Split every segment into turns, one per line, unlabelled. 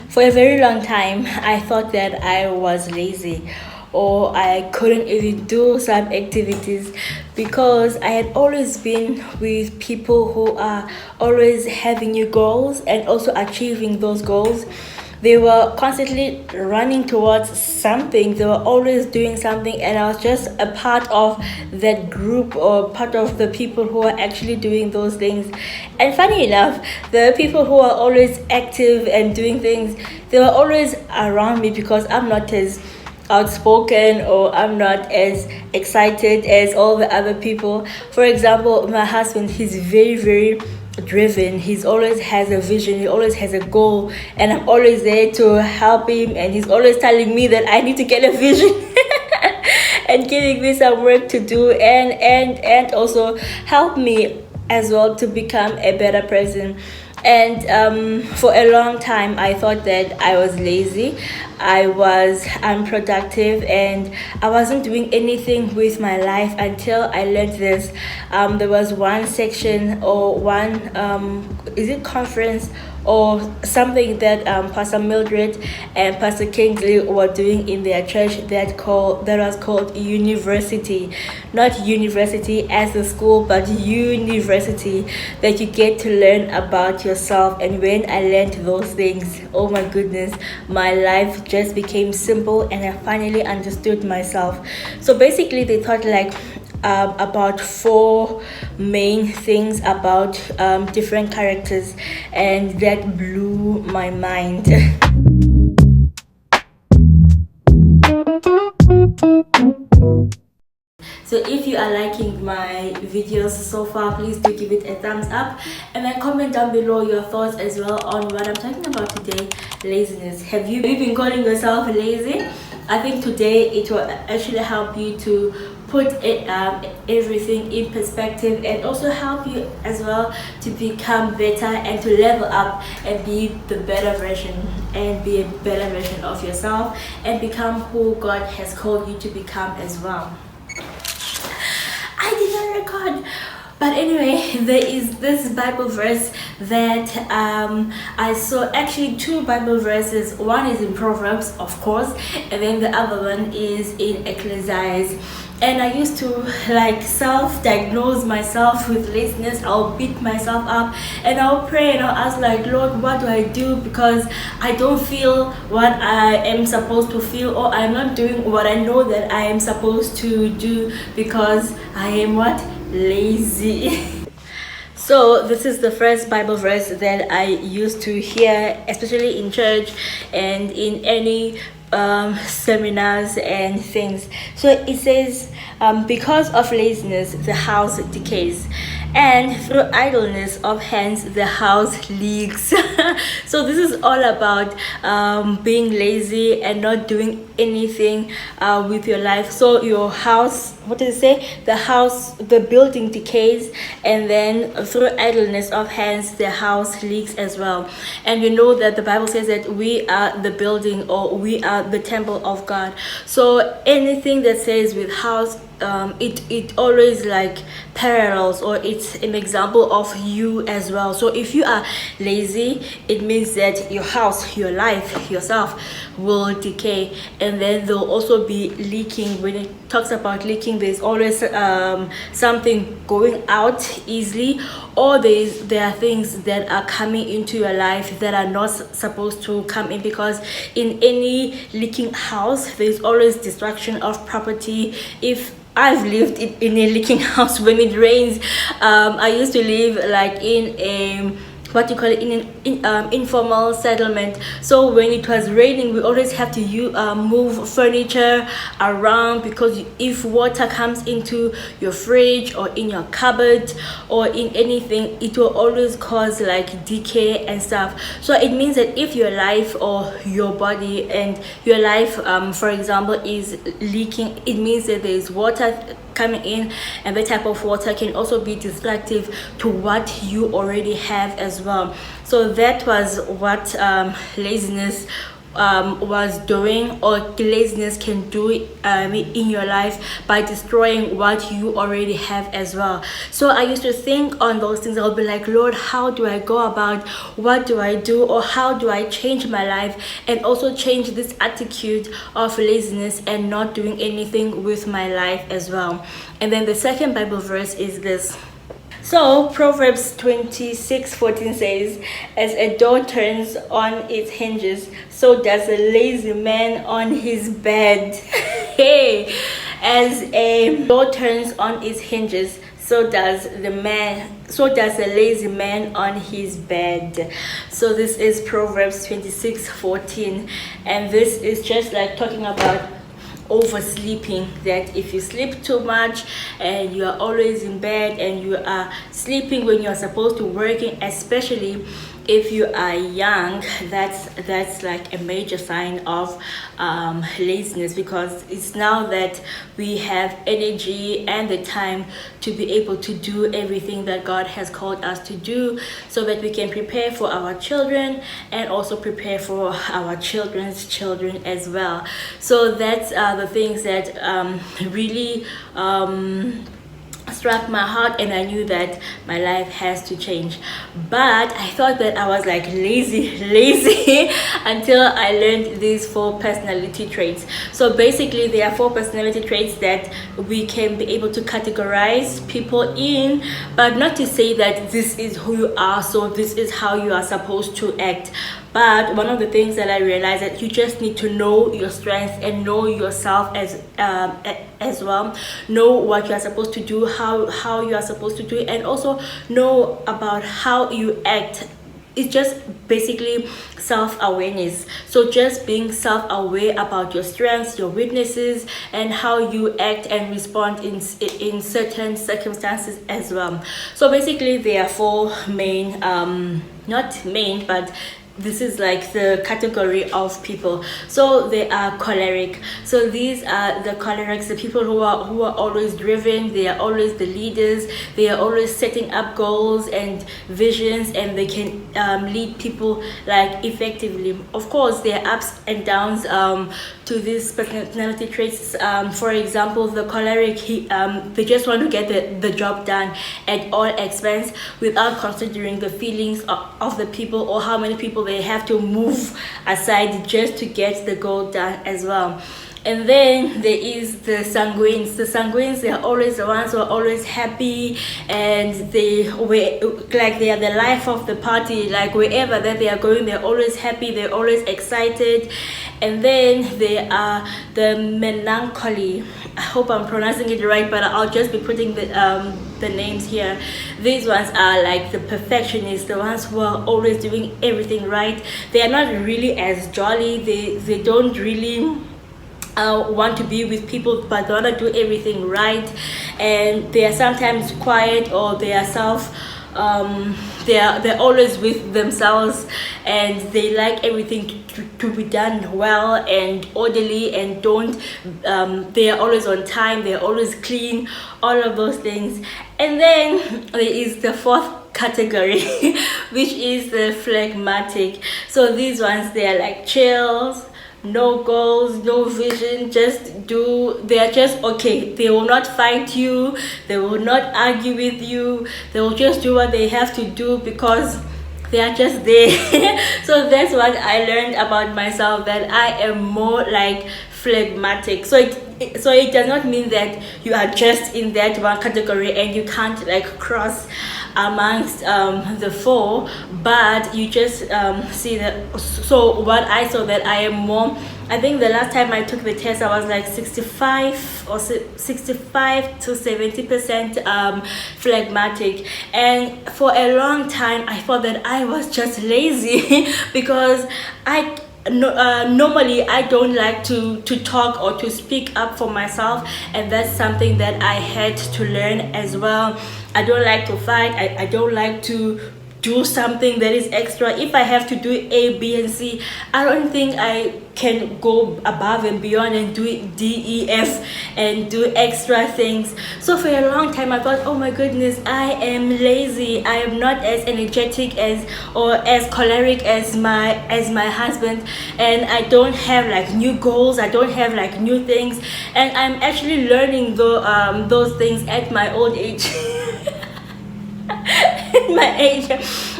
For a very long time, I thought that I was lazy or I couldn't even do some activities because I had always been with people who are always having new goals and also achieving those goals. They were constantly running towards something, they were always doing something, and I was just a part of that group or part of the people who are actually doing those things. And funny enough, the people who are always active and doing things, they were always around me because I'm not as outspoken or I'm not as excited as all the other people. For example, my husband, he's very driven. He's always has a vision, he always has a goal, and I'm always there to help him, and he's always telling me that I need to get a vision and giving me some work to do, and also help me as well to become a better person. And for a long time I thought that I was lazy, I was unproductive, and I wasn't doing anything with my life until I learned this. There was one section or one is it conference or something that Pastor Mildred and Pastor Kingsley were doing in their church that was called university, not university as a school, but university, that you get to learn about yourself. And when I learned those things, oh my goodness, my life just became simple, and I finally understood myself. So basically, they thought like about four main things about different characters, and that blew my mind. So if you are liking my videos so far, please do give it a thumbs up, and then comment down below your thoughts as well on what I'm talking about today, laziness. Have you been calling yourself lazy? I think today it will actually help you to put everything in perspective, and also help you as well to become better and to level up and be the better version, and be a better version of yourself, and become who God has called you to become as well. I did not record. But anyway, there is this Bible verse that I saw, actually two Bible verses. One is in Proverbs, of course, and then the other one is in Ecclesiastes. And I used to like self-diagnose myself with laziness. I'll beat myself up and I'll pray and I'll ask like, Lord, what do I do? Because I don't feel what I am supposed to feel, or I'm not doing what I know that I am supposed to do because I am what? Lazy. So this is the first Bible verse that I used to hear, especially in church and in any seminars and things. So it says, because of laziness the house decays, and through idleness of hands the house leaks. So this is all about being lazy and not doing anything with your life. So your house, what does it say? The building decays, and then through idleness of hands the house leaks as well. And you know that the Bible says that we are the building, or we are the temple of God. So anything that says with house, it always like parallels, or it's an example of you as well. So if you are lazy, it means that your house, your life, yourself will decay, and then there'll also be leaking. When it talks about leaking, there's always something going out easily, or there are things that are coming into your life that are not supposed to come in, because in any leaking house there's always destruction of property. If I've lived in a leaking house when it rains. I used to live like in a what you call it, in an informal settlement. So when it was raining, we always have to move furniture around, because if water comes into your fridge or in your cupboard or in anything, it will always cause like decay and stuff. So it means that if your life or your body and your life, for example, is leaking, it means that there is water coming in, and that type of water can also be destructive to what you already have as well. So that was what laziness was doing, or laziness can do in your life by destroying what you already have as well. So I used to think on those things. I'll be like, Lord, how do I go about, what do I do, or how do I change my life and also change this attitude of laziness and not doing anything with my life as well. And then the second Bible verse is this. So Proverbs 26:14 says, as a door turns on its hinges, so does a lazy man on his bed. Hey, as a door turns on its hinges, so does a lazy man on his bed. So this is Proverbs 26:14, and this is just like talking about oversleeping, that if you sleep too much and you are always in bed and you are sleeping when you are supposed to working, especially if you are young, that's like a major sign of laziness, because it's now that we have energy and the time to be able to do everything that God has called us to do, so that we can prepare for our children and also prepare for our children's children as well. So that's the things that really struck my heart, and I knew that my life has to change. But I thought that I was like lazy until I learned these 4 personality traits. So basically there are 4 personality traits that we can be able to categorize people in, but not to say that this is who you are, so this is how you are supposed to act. But one of the things that I realized, that you just need to know your strengths and know yourself as well. Know what you are supposed to do, how you are supposed to do it, and also know about how you act. It's just basically self-awareness. So just being self-aware about your strengths, your weaknesses, and how you act and respond in certain circumstances as well. So basically there are 4 main, not main, but this is like the category of people. So they are choleric. So these are the cholerics, the people who are always driven. They are always the leaders. They are always setting up goals and visions, and they can lead people like effectively. Of course there are ups and downs to these personality traits. For example, the choleric, they just want to get the job done at all expense, without considering the feelings of the people, or how many people they have to move aside just to get the goal done as well. And then there is the sanguines. The sanguines, they are always the ones who are always happy, and they are the life of the party. Like wherever that they are going, they're always happy, they're always excited. And then there are the melancholy. I hope I'm pronouncing it right, but I'll just be putting the names here. These ones are like the perfectionists, the ones who are always doing everything right. They are not really as jolly. They don't really want to be with people, but they want to do everything right. And they are sometimes quiet, or they are they're always with themselves, and they like everything to be done well and orderly, and they are always on time, they're always clean, all of those things. And then there is the 4th category, which is the phlegmatic. So these ones, they are like chills, no goals, no vision, they are just okay. They will not fight you, they will not argue with you, they will just do what they have to do because they are just there. So that's what I learned about myself, that I am more like phlegmatic. So it does not mean that you are just in that one category and you can't like cross amongst the 4, but you just see that. So what I saw, that I am more, I think the last time I took the test I was like 65 to 70% phlegmatic, and for a long time I thought that I was just lazy because normally I don't like to talk or to speak up for myself, and that's something that I had to learn as well. I don't like to fight. I don't like to do something that is extra. If I have to do A, B, and C, I don't think I can go above and beyond and do D, E, F and do extra things. So for a long time I thought, oh my goodness, I am lazy, I am not as energetic as or as choleric as my husband, and I don't have like new goals, I don't have like new things, and I'm actually learning those things at my old age. My age,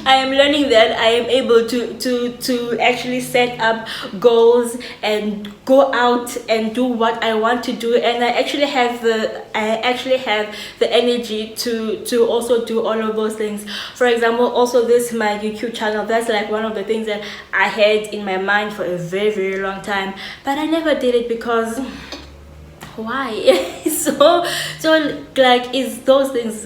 I am learning that I am able to actually set up goals and go out and do what I want to do, and I actually have the energy to also do all of those things. For example, also this my YouTube channel, that's like one of the things that I had in my mind for a very, very long time, but I never did it because why? so like, is those things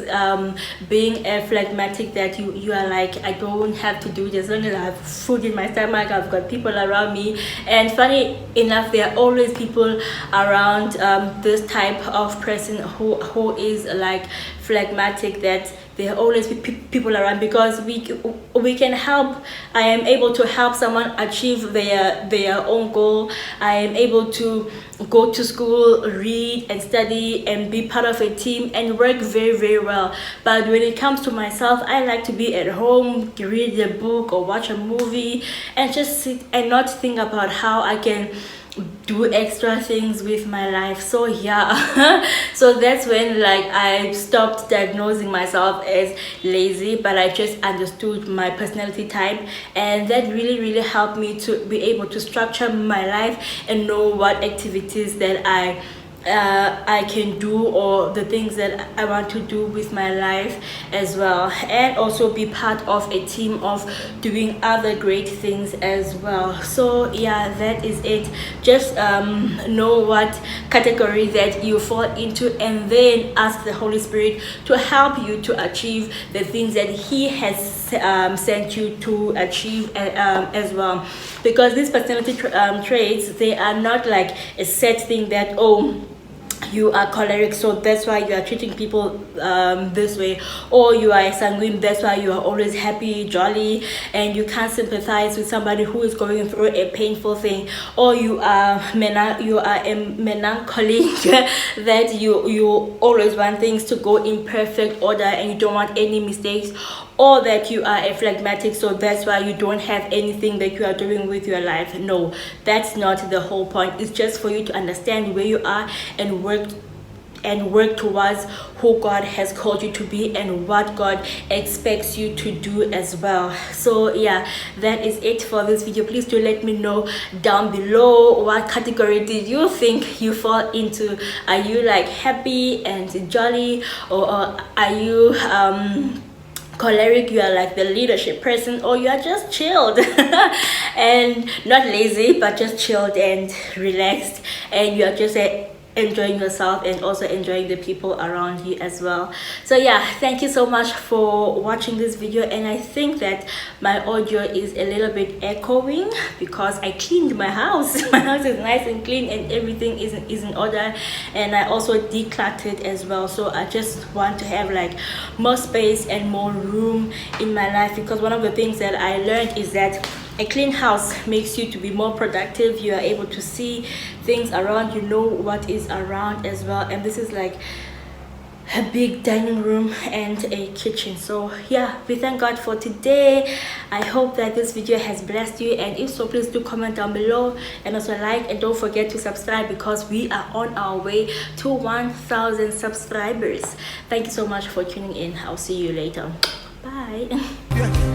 being a phlegmatic that you are like, I don't have to do this, as long as I have food in my stomach, I've got people around me. And funny enough, there are always people around this type of person who is like phlegmatic, that there are always people around, because we can help. I am able to help someone achieve their own goal. I am able to go to school, read and study and be part of a team and work very, very well. But when it comes to myself, I like to be at home, read a book or watch a movie and just sit and not think about how I can do extra things with my life. So yeah, so that's when like I stopped diagnosing myself as lazy, but I just understood my personality type, and that really helped me to be able to structure my life and know what activities that I can do, or the things that I want to do with my life as well, and also be part of a team of doing other great things as well. So yeah, that is it. Just know what category that you fall into, and then ask the Holy Spirit to help you to achieve the things that He has sent you to achieve as well. Because these personality traits, they are not like a set thing that, oh, you are choleric, so that's why you are treating people this way, or you are sanguine, that's why you are always happy, jolly, and you can't sympathize with somebody who is going through a painful thing, or you are a melancholic that you always want things to go in perfect order and you don't want any mistakes, or that you are a phlegmatic, so that's why you don't have anything that you are doing with your life. No, that's not the whole point. It's just for you to understand where you are and work towards who God has called you to be and what God expects you to do as well. So yeah, that is it for this video. Please do let me know down below, what category did you think you fall into? Are you like happy and jolly, or are you choleric, you are like the leadership person, or you are just chilled and not lazy, but just chilled and relaxed, and you are just enjoying yourself and also enjoying the people around you as well. So yeah, thank you so much for watching this video, and I think that my audio is a little bit echoing because I cleaned my house. My house is nice and clean and everything is in order, and I also decluttered as well. So I just want to have like more space and more room in my life, because one of the things that I learned is that a clean house makes you to be more productive. You are able to see things around, you know what is around as well. And this is like a big dining room and a kitchen. So yeah, we thank God for today. I hope that this video has blessed you, and if so, please do comment down below and also like, and don't forget to subscribe, because we are on our way to 1,000 subscribers. Thank you so much for tuning in. I'll see you later. Bye.